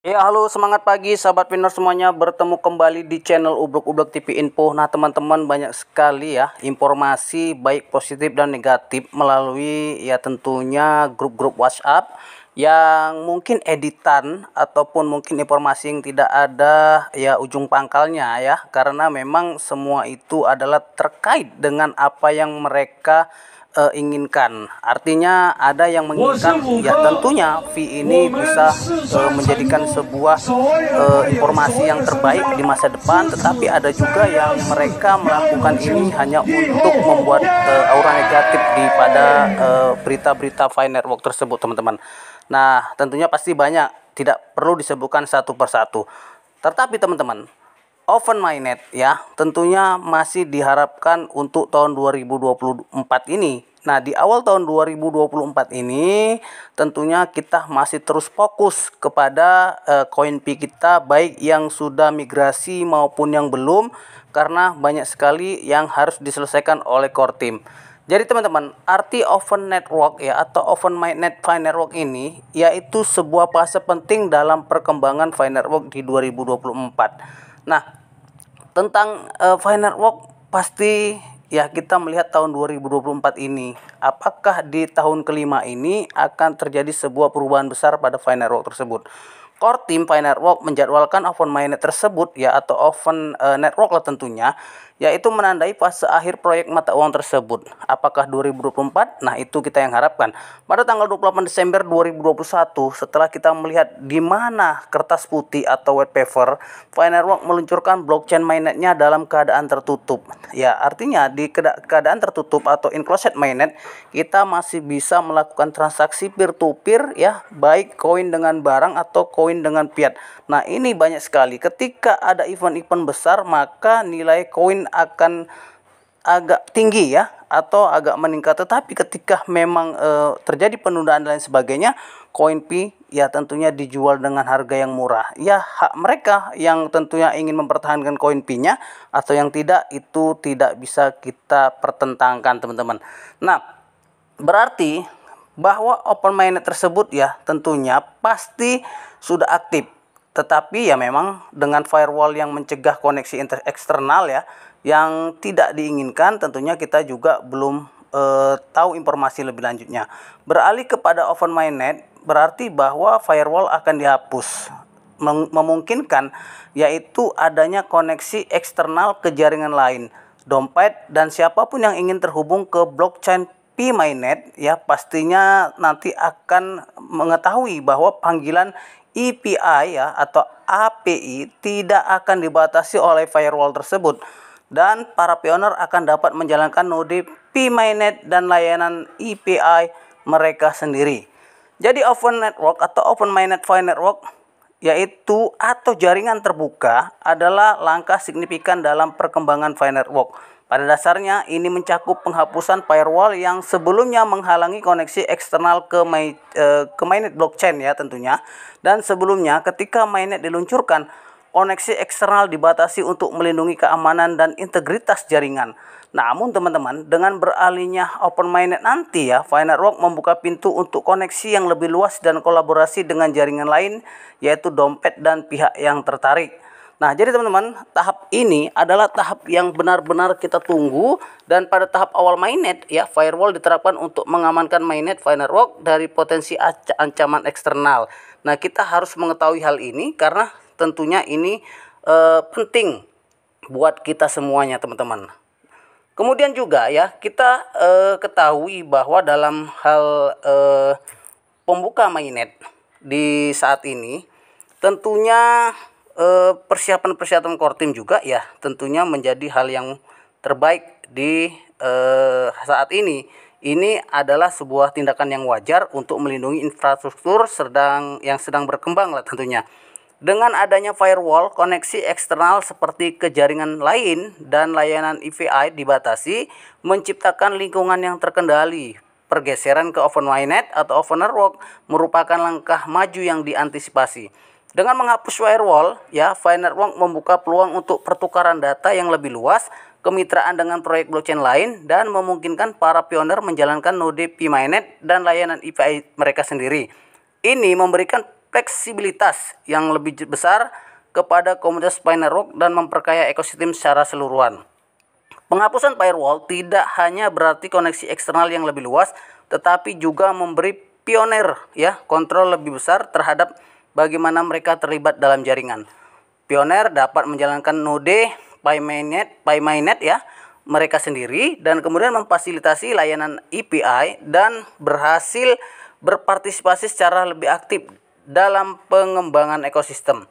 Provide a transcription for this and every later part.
Ya, halo, semangat pagi sahabat Pinner semuanya, bertemu kembali di channel Ublek-Ublek TV Info. Nah, teman-teman, banyak sekali ya informasi baik positif dan negatif melalui ya tentunya grup-grup WhatsApp yang mungkin editan ataupun mungkin informasi yang tidak ada ya ujung pangkalnya ya, karena memang semua itu adalah terkait dengan apa yang mereka inginkan. Artinya ada yang menginginkan ya tentunya V ini bisa menjadikan sebuah informasi yang terbaik di masa depan, tetapi ada juga yang mereka melakukan ini hanya untuk membuat aura negatif di pada berita-berita Fine Network tersebut, teman-teman. Nah, tentunya pasti banyak, tidak perlu disebutkan satu persatu. Tetapi teman-teman, Open Mainnet ya tentunya masih diharapkan untuk tahun 2024 ini. Nah, di awal tahun 2024 ini tentunya kita masih terus fokus kepada koin Pi kita, baik yang sudah migrasi maupun yang belum, karena banyak sekali yang harus diselesaikan oleh core team. Jadi teman-teman, arti Open Network ya atau Open Mainnet Fine Network ini yaitu sebuah fase penting dalam perkembangan Fine Network di 2024. Nah, tentang Fine Network pasti ya kita melihat tahun 2024 ini, apakah di tahun kelima ini akan terjadi sebuah perubahan besar pada Fine Network tersebut. Core team Fine Network menjadwalkan Open Mainnet tersebut ya atau Open Network lah tentunya, yaitu menandai fase akhir proyek mata uang tersebut. Apakah 2024? Nah, itu kita yang harapkan. Pada tanggal 28 Desember 2021, setelah kita melihat di mana kertas putih atau white paper, Fine Network meluncurkan blockchain mainnetnya dalam keadaan tertutup. Ya, artinya di keadaan tertutup atau enclosed mainnet, kita masih bisa melakukan transaksi peer to peer ya, baik koin dengan barang atau koin dengan fiat. Nah, ini banyak sekali. Ketika ada event-event besar, maka nilai koin akan agak tinggi ya atau agak meningkat. Tetapi ketika memang terjadi penundaan dan lain sebagainya, koin Pi ya tentunya dijual dengan harga yang murah. Ya, hak mereka yang tentunya ingin mempertahankan koin Pi-nya atau yang tidak, itu tidak bisa kita pertentangkan, teman-teman. Nah, berarti bahwa Open Mainnet tersebut ya tentunya pasti sudah aktif. Tetapi ya memang dengan firewall yang mencegah koneksi eksternal ya yang tidak diinginkan, tentunya kita juga belum tahu informasi lebih lanjutnya. Beralih kepada Open Mainnet berarti bahwa firewall akan dihapus, memungkinkan yaitu adanya koneksi eksternal ke jaringan lain, dompet, dan siapapun yang ingin terhubung ke blockchain Pi Mainnet ya pastinya nanti akan mengetahui bahwa panggilan API ya atau API tidak akan dibatasi oleh firewall tersebut, dan para pioner akan dapat menjalankan node Pi Mainnet dan layanan API mereka sendiri. Jadi Open Network atau Open Mainnet Fine Network yaitu atau jaringan terbuka adalah langkah signifikan dalam perkembangan Fine Network. Pada dasarnya ini mencakup penghapusan firewall yang sebelumnya menghalangi koneksi eksternal ke mainnet blockchain ya tentunya. Dan sebelumnya ketika mainnet diluncurkan, koneksi eksternal dibatasi untuk melindungi keamanan dan integritas jaringan. Namun teman-teman, dengan beralihnya Open Mainnet nanti ya, Fine Network membuka pintu untuk koneksi yang lebih luas dan kolaborasi dengan jaringan lain, yaitu dompet dan pihak yang tertarik. Nah, jadi teman-teman, tahap ini adalah tahap yang benar-benar kita tunggu, dan pada tahap awal mainnet ya, firewall diterapkan untuk mengamankan mainnet Fine Network dari potensi ancaman eksternal. Nah, kita harus mengetahui hal ini karena tentunya ini penting buat kita semuanya, teman-teman. Kemudian juga ya, kita ketahui bahwa dalam hal pembuka mainnet di saat ini tentunya persiapan core team juga ya tentunya menjadi hal yang terbaik di saat ini. Ini adalah sebuah tindakan yang wajar untuk melindungi infrastruktur yang sedang berkembang lah tentunya. Dengan adanya firewall, koneksi eksternal seperti ke jaringan lain dan layanan API dibatasi, menciptakan lingkungan yang terkendali. Pergeseran ke Open Mainnet atau Open Network merupakan langkah maju yang diantisipasi. Dengan menghapus firewall, ya, Fine Network membuka peluang untuk pertukaran data yang lebih luas, kemitraan dengan proyek blockchain lain, dan memungkinkan para pioner menjalankan node Pi Mainnet dan layanan API mereka sendiri. Ini memberikan fleksibilitas yang lebih besar kepada komunitas Pi Network dan memperkaya ekosistem secara keseluruhan. Penghapusan firewall tidak hanya berarti koneksi eksternal yang lebih luas, tetapi juga memberi pioner ya kontrol lebih besar terhadap bagaimana mereka terlibat dalam jaringan. Pioner dapat menjalankan node PyMainet ya mereka sendiri dan kemudian memfasilitasi layanan API dan berhasil berpartisipasi secara lebih aktif dalam pengembangan ekosistem.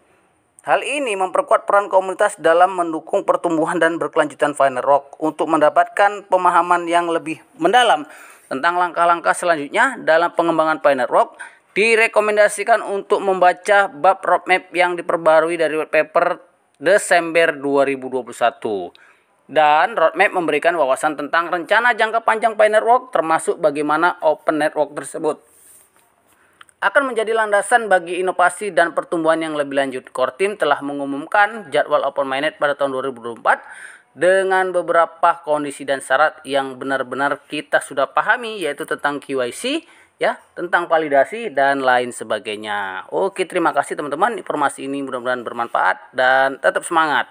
Hal ini memperkuat peran komunitas dalam mendukung pertumbuhan dan berkelanjutan Pi Network. Untuk mendapatkan pemahaman yang lebih mendalam tentang langkah-langkah selanjutnya dalam pengembangan Pi Network, direkomendasikan untuk membaca bab roadmap yang diperbarui dari white paper Desember 2021. Dan roadmap memberikan wawasan tentang rencana jangka panjang Pi Network, termasuk bagaimana open network tersebut akan menjadi landasan bagi inovasi dan pertumbuhan yang lebih lanjut. Core Team telah mengumumkan jadwal Open Mainnet pada tahun 2024 dengan beberapa kondisi dan syarat yang benar-benar kita sudah pahami, yaitu tentang KYC, ya, tentang validasi dan lain sebagainya. Oke, terima kasih teman-teman. Informasi ini mudah-mudahan bermanfaat dan tetap semangat.